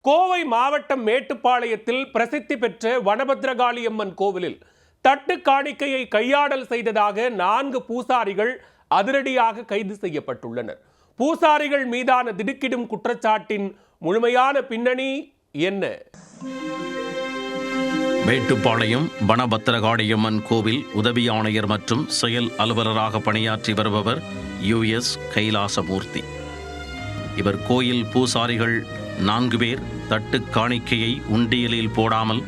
கோவை மாவட்டம் மேட்டுப்பாளையத்தில் பிரசித்தி பெற்ற வனபத்ரகாளியம்மன் கோவிலில் தட்டு காணிக்கையை கையாடல் செய்ததாக 4 பூசாரிகள் அதிரடியாக கைது செய்யப்பட்டுள்ளனர். பூசாரிகள் மீதான திடுக்கிடும் குற்றச்சாட்டின் முழுமையான பின்னணி என்ன? மேட்டுப்பாளையம் வனபத்ரகாளியம்மன் கோவில் உதவி ஆணையர் மற்றும் செயல் அலுவலராக பணியாற்றி வருபவர் US கைலாசமூர்த்தி. இவர் கோயில் பூசாரிகள் 4 பேர் தட்டு காணிக்கையை உண்டியலில் போடாமல்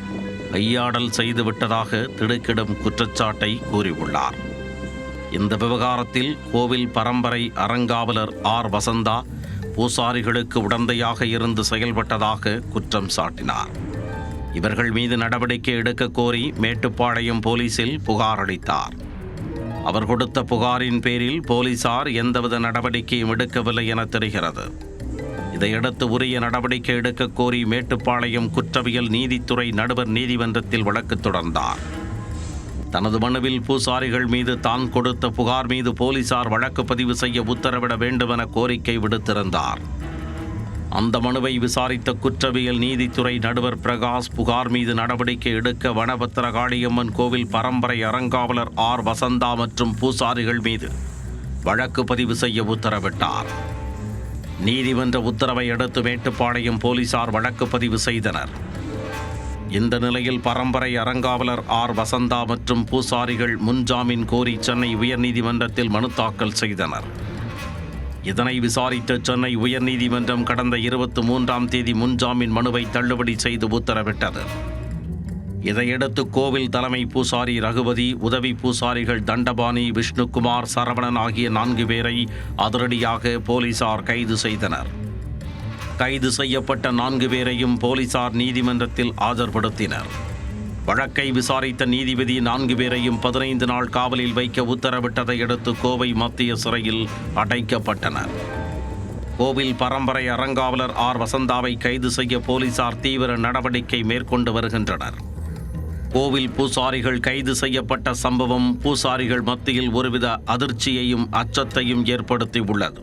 கையாடல் செய்துவிட்டதாக திடுக்கிடும் குற்றச்சாட்டை கூறியுள்ளார். இந்த விவகாரத்தில் கோவில் பரம்பரை அறங்காவலர் வசந்தா பூசாரிகளுக்கு உடந்தையாக இருந்து செயல்பட்டதாக குற்றம் சாட்டினார். இவர்கள் மீது நடவடிக்கை எடுக்க கோரி மேட்டுப்பாளையம் போலீசில் புகார் அளித்தார். அவர் கொடுத்த புகாரின் பேரில் போலீசார் எந்தவித நடவடிக்கையும் எடுக்கவில்லை என தெரிகிறது. இதையடுத்து உரிய நடவடிக்கை எடுக்க கோரி மேட்டுப்பாளையம் குற்றவியல் நீதித்துறை நடுவர் நீதிமன்றத்தில் வழக்கு தொடர்ந்தார். தனது மனுவில் பூசாரிகள் மீது தான் கொடுத்த புகார் மீது போலீசார் வழக்கு பதிவு செய்ய உத்தரவிட வேண்டும் என கோரிக்கை விடுத்திருந்தார். அந்த மனுவை விசாரித்த குற்றவியல் நீதித்துறை நடுவர் பிரகாஷ் புகார் மீது நடவடிக்கை எடுக்க வனபத்ரகாளியம்மன் கோவில் பரம்பரை அறங்காவலர் வசந்தா மற்றும் பூசாரிகள் மீது வழக்கு பதிவு செய்ய உத்தரவிட்டார். நீதிமன்ற உத்தரவை அடுத்து மேட்டுப்பாளையம் போலீசார் வழக்கு பதிவு செய்தனர். இந்த நிலையில் பரம்பரை அறங்காவலர் வசந்தா மற்றும் பூசாரிகள் முன்ஜாமீன் கோரி சென்னை உயர்நீதிமன்றத்தில் மனு தாக்கல் செய்தனர். இதனை விசாரித்த சென்னை உயர்நீதிமன்றம் கடந்த 23ஆம் தேதி முன்ஜாமீன் மனுவை தள்ளுபடி செய்து உத்தரவிட்டது. இதையடுத்து கோவில் தலைமை பூசாரி ரகுபதி, உதவி பூசாரிகள் தண்டபாணி, விஷ்ணுகுமார், சரவணன் ஆகிய 4 பேரை அதிரடியாக போலீசார் கைது செய்தனர். கைது செய்யப்பட்ட 4 பேரையும் போலீசார் நீதிமன்றத்தில் ஆஜர்படுத்தினர். வழக்கை விசாரித்த நீதிபதி 4 பேரையும் 15 நாள் காவலில் வைக்க உத்தரவிட்டதை அடுத்து கோவை மத்திய சிறையில் அடைக்கப்பட்டனர். கோவில் பரம்பரை அறங்காவலர் வசந்தாவை கைது செய்ய போலீசார் தீவிர நடவடிக்கை மேற்கொண்டு வருகின்றனர். கோவில் பூசாரிகள் கைது செய்யப்பட்ட சம்பவம் பூசாரிகள் மத்தியில் ஒருவித அதிர்ச்சியையும் அச்சத்தையும் ஏற்படுத்தியுள்ளது.